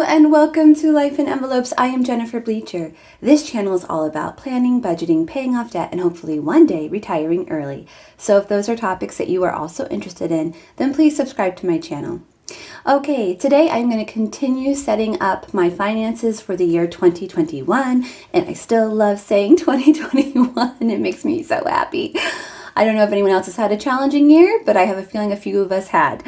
and welcome to Life in Envelopes. I am Jennifer Bleecher. This channel is all about planning, budgeting, paying off debt, and hopefully one day retiring early. So if those are topics that you are also interested in, then please subscribe to my channel. Okay, today I'm going to continue setting up my finances for the year 2021, and I still love saying 2021. It makes me so happy. I don't know if anyone else has had a challenging year, but I have a feeling a few of us had.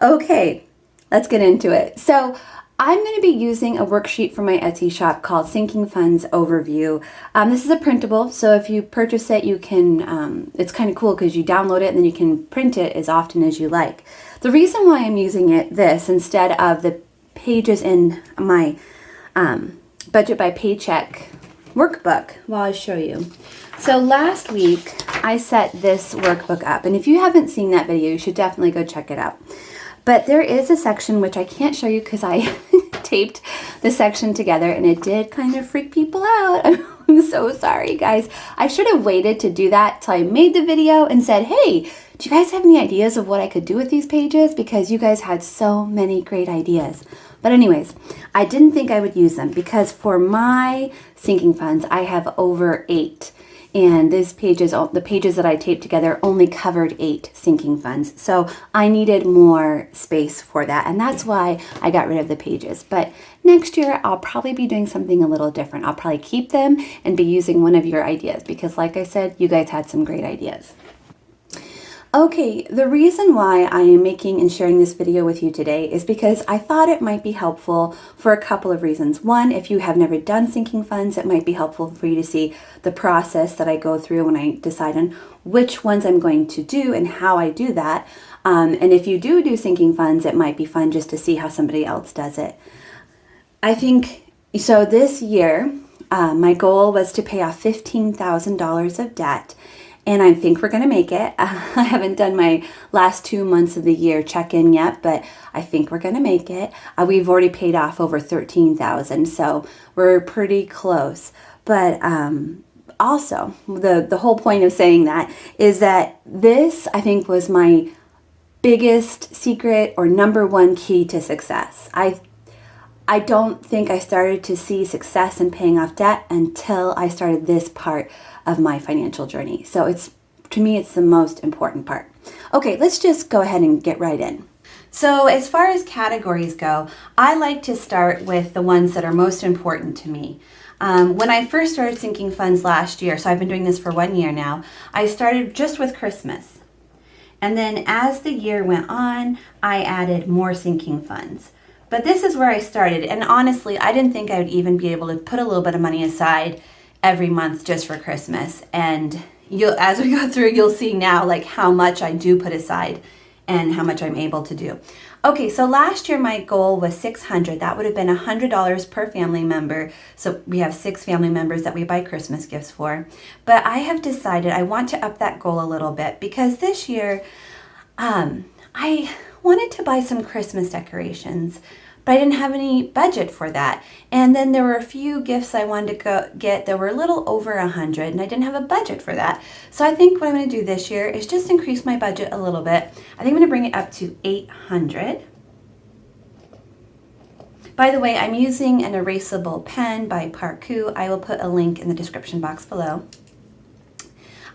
Okay, let's get into it. So I'm going to be using a worksheet from my Etsy shop called Sinking Funds Overview. This is a printable, so if you purchase it, you can, it's kind of cool because you download it and then you can print it as often as you like. The reason why I'm using this instead of the pages in my Budget by Paycheck workbook, well, I'll show you. So last week, I set this workbook up, and if you haven't seen that video, you should definitely go check it out. But there is a section which I can't show you because I taped the section together and it did kind of freak people out. I'm so sorry, guys. I should have waited to do that till I made the video and said, hey, do you guys have any ideas of what I could do with these pages? Because you guys had so many great ideas. But anyways, I didn't think I would use them because for my sinking funds, I have over 8. And these pages, the pages that I taped together only covered 8 sinking funds. So I needed more space for that. And that's why I got rid of the pages. But next year, I'll probably be doing something a little different. I'll probably keep them and be using one of your ideas because like I said, you guys had some great ideas. Okay, the reason why I am making and sharing this video with you today is because I thought it might be helpful for a couple of reasons. One, if you have never done sinking funds, it might be helpful for you to see the process that I go through when I decide on which ones I'm going to do and how I do that. And if you do sinking funds, it might be fun just to see how somebody else does it. I think, so this year, my goal was to pay off $15,000 of debt. And I think we're going to make it. I haven't done my last 2 months of the year check-in yet, but I think we're going to make it. We've already paid off over $13,000, so we're pretty close. But also, the whole point of saying that is that this, I think, was my biggest secret or number one key to success. I don't think I started to see success in paying off debt until I started this part of my financial journey. So to me, it's the most important part. Okay, let's just go ahead and get right in. So as far as categories go, I like to start with the ones that are most important to me. When I first started sinking funds last year, so I've been doing this for 1 year now, I started just with Christmas. And then as the year went on, I added more sinking funds. But this is where I started, and honestly, I didn't think I would even be able to put a little bit of money aside every month just for Christmas. And as we go through, you'll see now like how much I do put aside and how much I'm able to do. Okay, so last year my goal was $600. That would have been $100 per family member. So we have 6 family members that we buy Christmas gifts for. But I have decided I want to up that goal a little bit because this year I wanted to buy some Christmas decorations, but I didn't have any budget for that. And then there were a few gifts I wanted to get that were a little over $100, and I didn't have a budget for that. So I think what I'm going to do this year is just increase my budget a little bit. I think I'm going to bring it up to $800. By the way, I'm using an Erasable pen by Parku. I will put a link in the description box below.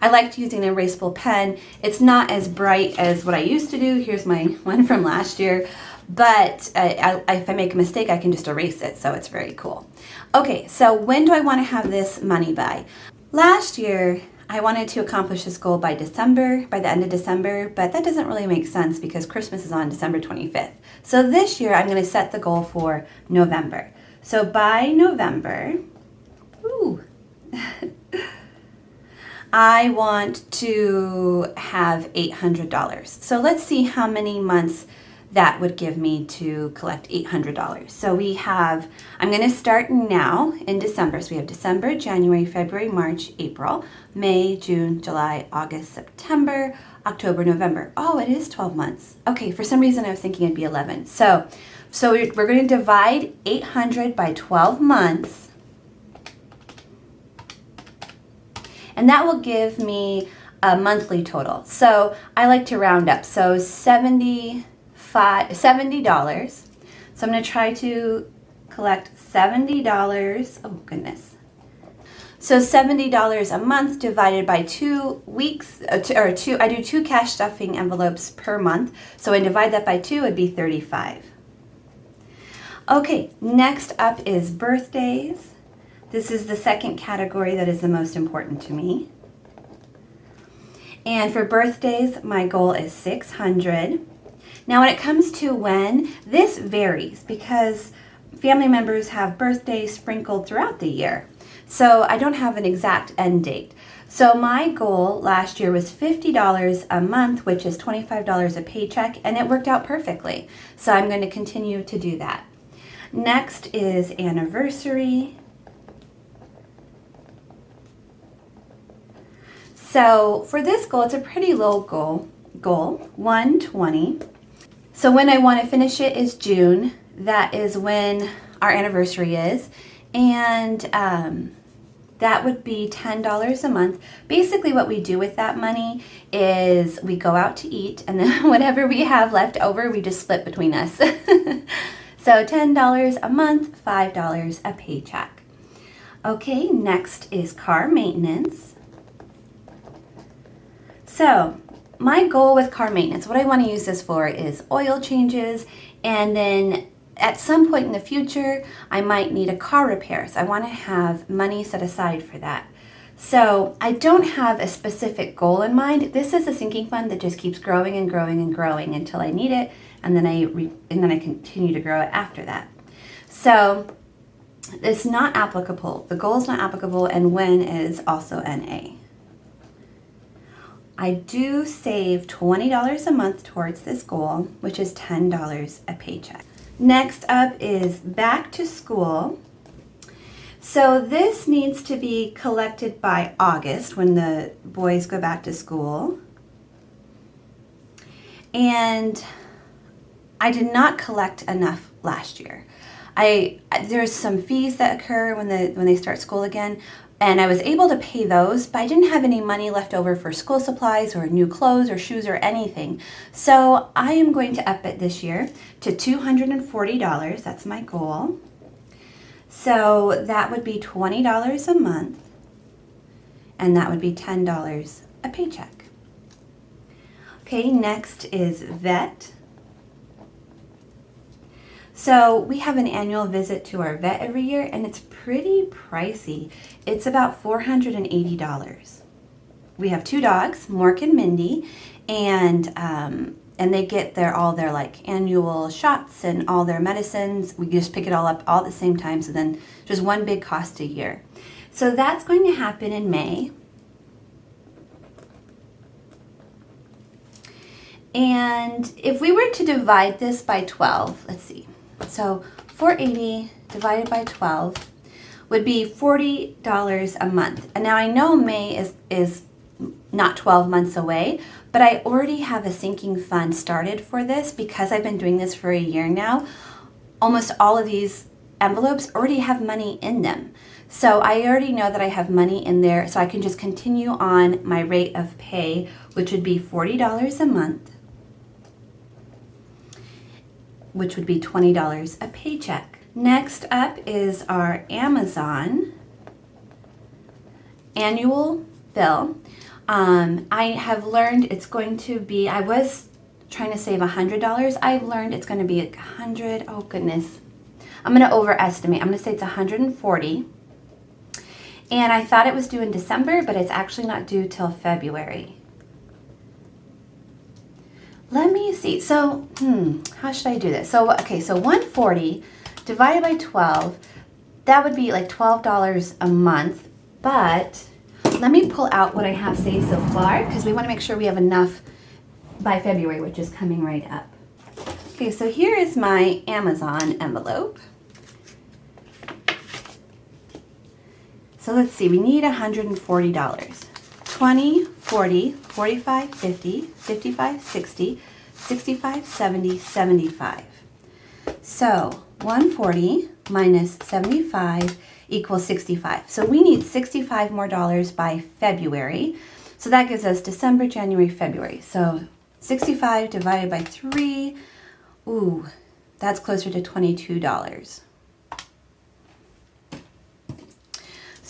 I liked using an erasable pen. It's not as bright as what I used to do. Here's my one from last year. But if I make a mistake, I can just erase it. So it's very cool. Okay, so when do I want to have this money by? Last year, I wanted to accomplish this goal by December, by the end of December. But that doesn't really make sense because Christmas is on December 25th. So this year, I'm going to set the goal for November. So by November, I want to have $800. So let's see how many months that would give me to collect $800. So I'm going to start now in December. So we have December, January, February, March, April, May, June, July, August, September, October, November. Oh, it is 12 months. Okay, for some reason I was thinking it'd be 11. So we're going to divide 800 by 12 months. And that will give me a monthly total. So I like to round up. So $70. So I'm going to try to collect $70. Oh goodness. So $70 a month divided by 2 weeks, I do 2 cash stuffing envelopes per month. So I divide that by 2, it'd be 35. Okay, next up is birthdays. This is the second category that is the most important to me. And for birthdays, my goal is 600. Now when it comes to when, this varies because family members have birthdays sprinkled throughout the year. So I don't have an exact end date. So my goal last year was $50 a month, which is $25 a paycheck, and it worked out perfectly. So I'm going to continue to do that. Next is anniversary. So for this goal, it's a pretty low goal, 120. So when I want to finish it is June. That is when our anniversary is. And that would be $10 a month. Basically what we do with that money is we go out to eat, and then whatever we have left over, we just split between us. So $10 a month, $5 a paycheck. Okay, next is car maintenance. So my goal with car maintenance, what I want to use this for is oil changes, and then at some point in the future, I might need a car repair. So I want to have money set aside for that. So I don't have a specific goal in mind. This is a sinking fund that just keeps growing and growing and growing until I need it, and then I continue to grow it after that. So it's not applicable. The goal is not applicable, and when is also NA. I do save $20 a month towards this goal, which is $10 a paycheck. Next up is back to school. So this needs to be collected by August when the boys go back to school. And I did not collect enough last year. There's some fees that occur when they start school again, and I was able to pay those, but I didn't have any money left over for school supplies or new clothes or shoes or anything. So I am going to up it this year to $240. That's my goal. So that would be $20 a month, and that would be $10 a paycheck. Okay, next is vet. So we have an annual visit to our vet every year, and it's pretty pricey. It's about $480. We have 2 dogs, Mork and Mindy, and they get all their like annual shots and all their medicines. We just pick it all up all at the same time, so then just one big cost a year. So that's going to happen in May. And if we were to divide this by 12, let's see. So 480 divided by 12 would be $40 a month. And now I know May is not 12 months away, but I already have a sinking fund started for this because I've been doing this for a year now. Almost all of these envelopes already have money in them. So I already know that I have money in there, so I can just continue on my rate of pay, which would be $40 a month, which would be $20 a paycheck. Next up is our Amazon annual bill. I have learned it's going to be, I was trying to save $100. I've learned it's going to be like 100, oh goodness. I'm going to overestimate. I'm going to say it's 140. And I thought it was due in December, but it's actually not due till February. Let me see. So, how should I do this? So, okay, so 140 divided by 12, that would be like $12 a month. But let me pull out what I have saved so far, because we want to make sure we have enough by February, which is coming right up. Okay, so here is my Amazon envelope. So let's see, we need $140. 20, 40, 45, 50, 55, 60, 65, 70, 75. So 140 minus 75 equals 65. So we need $65 more by February. So that gives us December, January, February. So 65 divided by 3, ooh, that's closer to $22.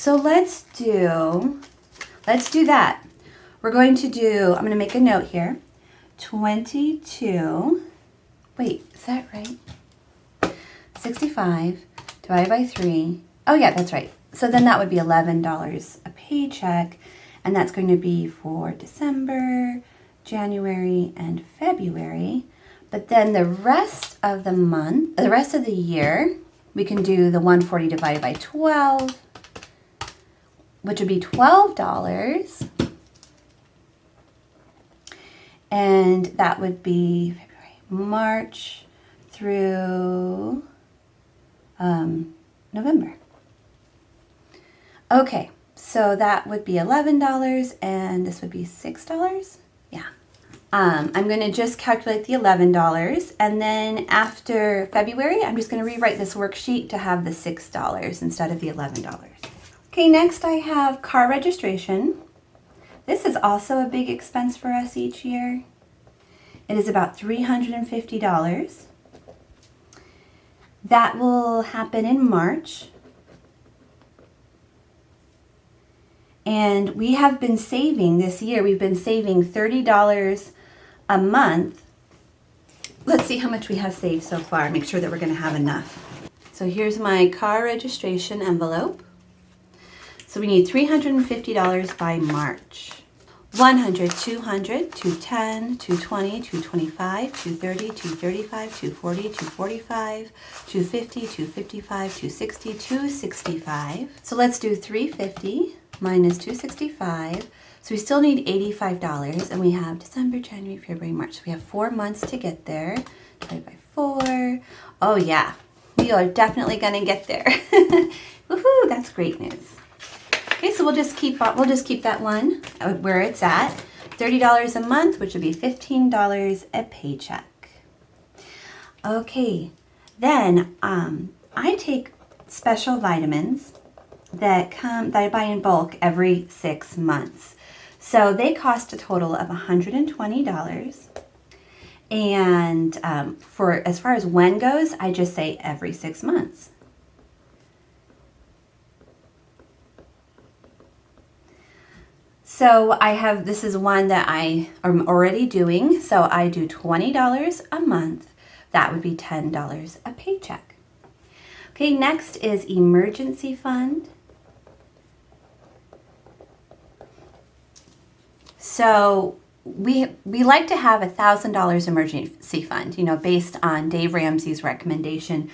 So let's do that. We're going to do, I'm going to make a note here. 22, wait, is that right? 65 divided by 3. Oh yeah, that's right. So then that would be $11 a paycheck, and that's going to be for December, January, and February. But then the rest of the month, the rest of the year, we can do the 140 divided by 12, which would be $12. And that would be February, March through November. Okay, so that would be $11 and this would be $6. Yeah. I'm going to just calculate the $11, and then after February, I'm just going to rewrite this worksheet to have the $6 instead of the $11. Okay, next I have car registration. This is also a big expense for us each year. It is about $350. That will happen in March. And we have been saving this year, we've been saving $30 a month. Let's see how much we have saved so far, make sure that we're going to have enough. So here's my car registration envelope. So we need $350 by March. 100, 200, 210, 220, 225, 230, 235, 240, 245, 250, 255, 260, 265. So let's do 350 minus 265. So we still need $85, and we have December, January, February, March. So we have 4 months to get there. Divided by 4. Oh yeah, we are definitely gonna get there. Woohoo! That's great news. Okay, so we'll just keep that one where it's at. $30 a month, which would be $15 a paycheck. Okay, then I take special vitamins that I buy in bulk every 6 months. So they cost a total of $120. And for as far as when goes, I just say every 6 months. So this is one that I am already doing. So I do $20 a month. That would be $10 a paycheck. Okay, next is emergency fund. So we like to have $1,000 emergency fund, based on Dave Ramsey's recommendation.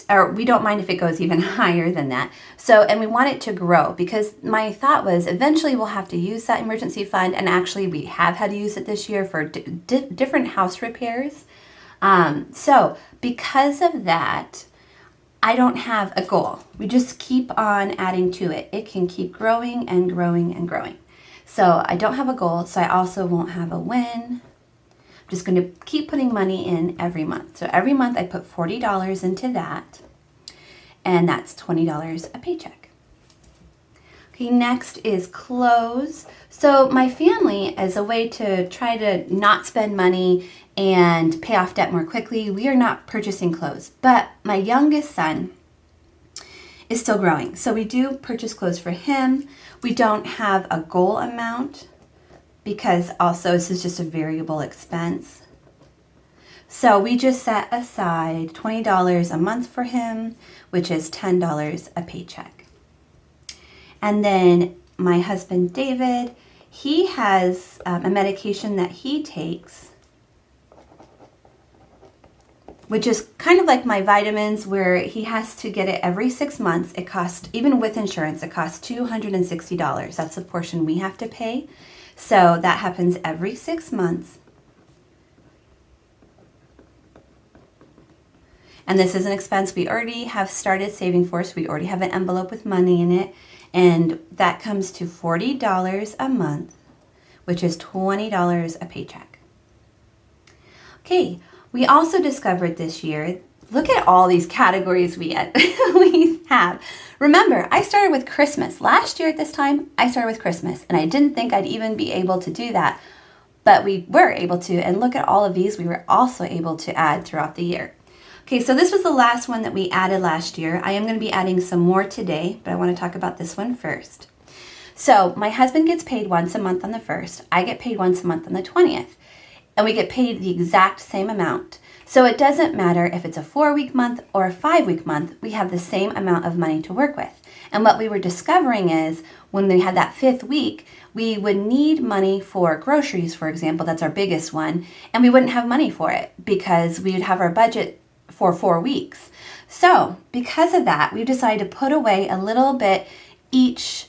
Or we don't mind if it goes even higher than that. So, and we want it to grow, because my thought was eventually we'll have to use that emergency fund, and actually we have had to use it this year for different house repairs. So because of that, I don't have a goal. We just keep on adding to it. It can keep growing and growing and growing. So I don't have a goal, so I also won't have a win. I'm just going to keep putting money in every month. So every month I put $40 into that, and that's $20 a paycheck. Okay, next is clothes. So my family, as a way to try to not spend money and pay off debt more quickly, we are not purchasing clothes. But my youngest son is still growing. So we do purchase clothes for him. We don't have a goal amount, because also this is just a variable expense. So we just set aside $20 a month for him, which is $10 a paycheck. And then my husband David, he has a medication that he takes, which is kind of like my vitamins, where he has to get it every 6 months. It costs, even with insurance, it costs $260. That's the portion we have to pay. So that happens every 6 months. And this is an expense we already have started saving for, so we already have an envelope with money in it. And that comes to $40 a month, which is $20 a paycheck. Okay, we also discovered this year, look at all these categories we have. Remember, I started with Christmas. Last year at this time, I started with Christmas, and I didn't think I'd even be able to do that. But we were able to, and look at all of these we were also able to add throughout the year. Okay, so this was the last one that we added last year. I am going to be adding some more today, but I want to talk about this one first. So my husband gets paid once a month on the 1st. I get paid once a month on the 20th. And we get paid the exact same amount. So it doesn't matter if it's a 4-week month or a 5-week month, we have the same amount of money to work with. And what we were discovering is when we had that 5th week, we would need money for groceries, for example, that's our biggest one, and we wouldn't have money for it because we would have our budget for 4 weeks. So because of that, we decided to put away a little bit each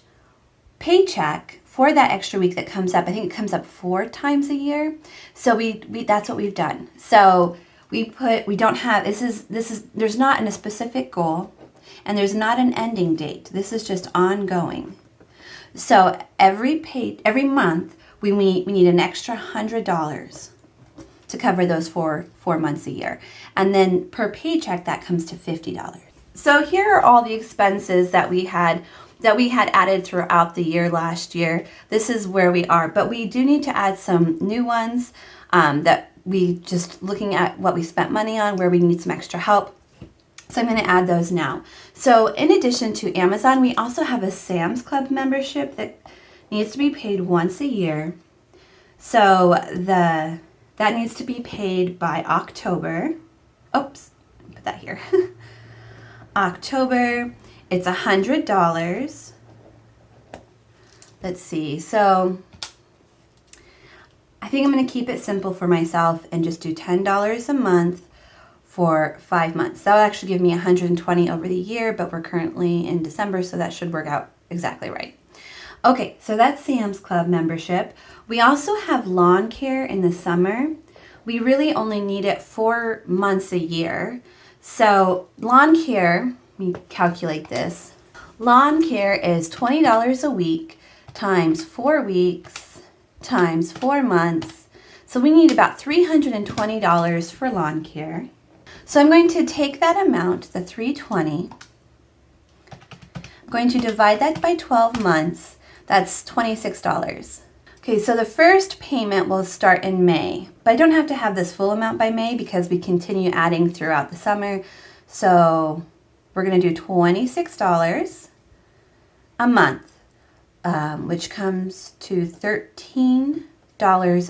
paycheck for that extra week that comes up. I think it comes up 4 times a year. So we that's what we've done. So we don't have, there's not a specific goal and there's not an ending date. This is just ongoing. So every month we need an extra $100 to cover those 4 months a year. And then per paycheck that comes to $50. So here are all the expenses that we had added throughout the year last year. This is where we are, but we do need to add some new ones that we just looking at what we spent money on, where we need some extra help. So I'm going to add those now. So in addition to Amazon, we also have a Sam's Club membership that needs to be paid once a year. So that needs to be paid by October. Oops, put that here. October. It's $100. Let's see. So I think I'm going to keep it simple for myself and just do $10 a month for 5 months. That will actually give me $120 over the year, but we're currently in December, so that should work out exactly right. Okay, so that's Sam's Club membership. We also have lawn care in the summer. We really only need it 4 months a year. So lawn care, let me calculate this. Lawn care is $20 a week times 4 weeks times 4 months. So we need about $320 for lawn care. So I'm going to take that amount, the $320, I'm going to divide that by 12 months. That's $26. Okay, so the first payment will start in May, but I don't have to have this full amount by May because we continue adding throughout the summer. So we're going to do $26 a month, which comes to $13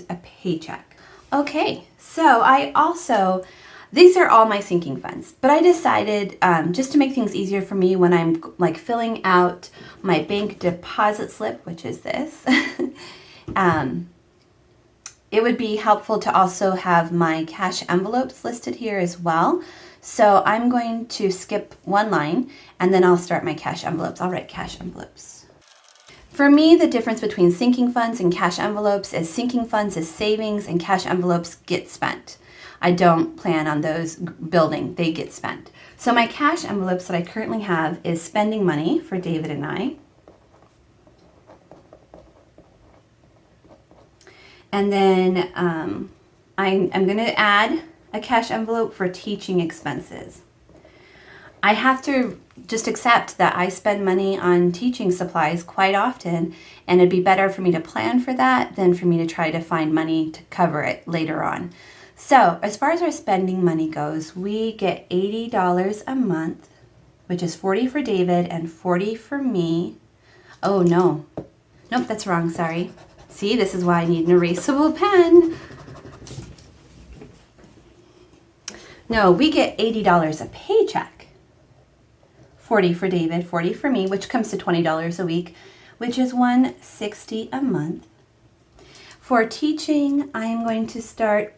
a paycheck. Okay, so these are all my sinking funds, but I decided just to make things easier for me when I'm like filling out my bank deposit slip, which is this, it would be helpful to also have my cash envelopes listed here as well. So I'm going to skip one line and then I'll start my cash envelopes. I'll write cash envelopes. For me, the difference between sinking funds and cash envelopes is sinking funds is savings and cash envelopes get spent. I don't plan on those building, they get spent. So my cash envelopes that I currently have is spending money for David and I. And then I'm going to add a cash envelope for teaching expenses. I have to just accept that I spend money on teaching supplies quite often, and it'd be better for me to plan for that than for me to try to find money to cover it later on. So as far as our spending money goes, we get $80 a month, which is $40 for David and $40 for me. Oh no, nope, that's wrong, sorry. See, this is why I need an erasable pen. No, we get $80 a paycheck. $40 for David, $40 for me, which comes to $20 a week, which is $160 a month. For teaching, I'm going to start,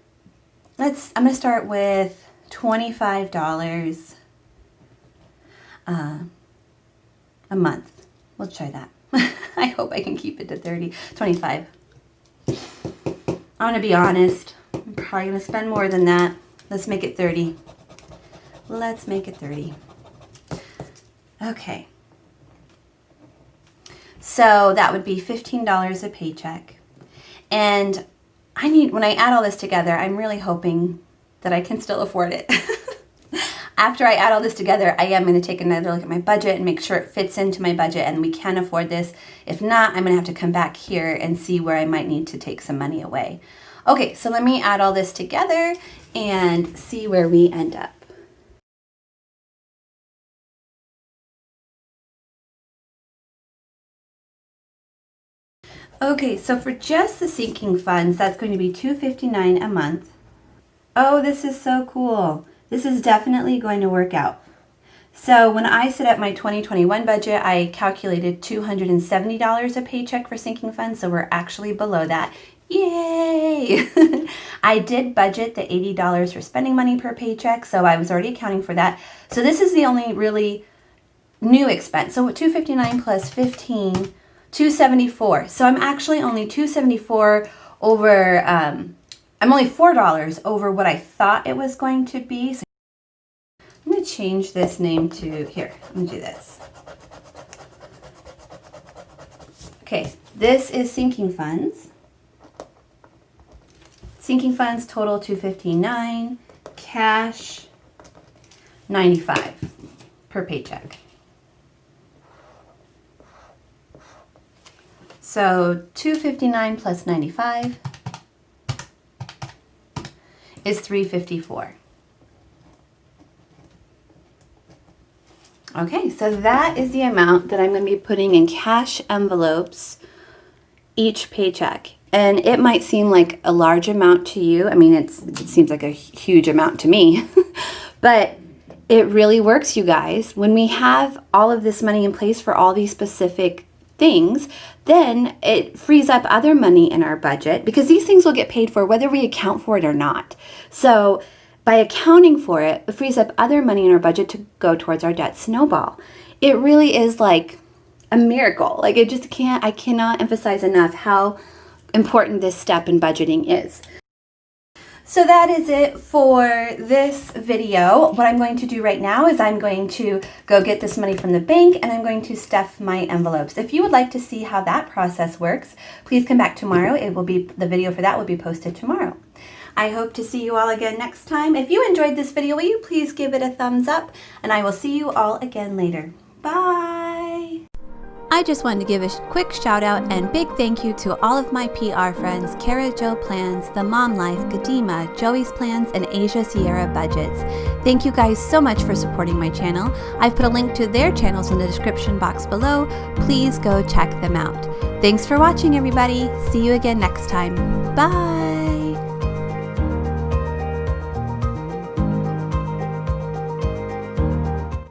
I'm going to start with $25 a month. We'll try that. I hope I can keep it to 25. I'm going to be honest. I'm probably going to spend more than that. Let's make it 30. Let's make it 30. Okay. So that would be $15 a paycheck. And when I add all this together, I'm really hoping that I can still afford it. After I add all this together, I am going to take another look at my budget and make sure it fits into my budget and we can afford this. If not, I'm going to have to come back here and see where I might need to take some money away. Okay, so let me add all this together and see where we end up. Okay, so for just the sinking funds, that's going to be $259 a month. Oh, this is so cool. This is definitely going to work out. So when I set up my 2021 budget, I calculated $270 a paycheck for sinking funds, so we're actually below that. Yay! I did budget the $80 for spending money per paycheck, so I was already accounting for that. So this is the only really new expense. So $259 plus 15, $274. So I'm actually only $274 over, I'm only $4 over what I thought it was going to be. So I'm going to change this name to, here, let me do this. Okay, this is sinking funds. Sinking funds total $259, cash $95 per paycheck. So $259 plus 95 is $354. Okay, so that is the amount that I'm going to be putting in cash envelopes each paycheck. And it might seem like a large amount to you. I mean, it seems like a huge amount to me, but it really works, you guys. When we have all of this money in place for all these specific things, then it frees up other money in our budget because these things will get paid for whether we account for it or not. So by accounting for it, it frees up other money in our budget to go towards our debt snowball. It really is like a miracle. Like I cannot emphasize enough how important this step in budgeting is. So that is it for this video. What I'm going to do right now is I'm going to go get this money from the bank and I'm going to stuff my envelopes. If you would like to see how that process works, please come back tomorrow. The video for that will be posted tomorrow. I hope to see you all again next time. If you enjoyed this video, will you please give it a thumbs up, and I will see you all again later. Bye! I just wanted to give a quick shout out and big thank you to all of my PR friends, Cara Jo Plans, The Mom Life, Quedema, JoeysPlans, and Cierra Budgets. Thank you guys so much for supporting my channel. I've put a link to their channels in the description box below. Please go check them out. Thanks for watching, everybody. See you again next time. Bye!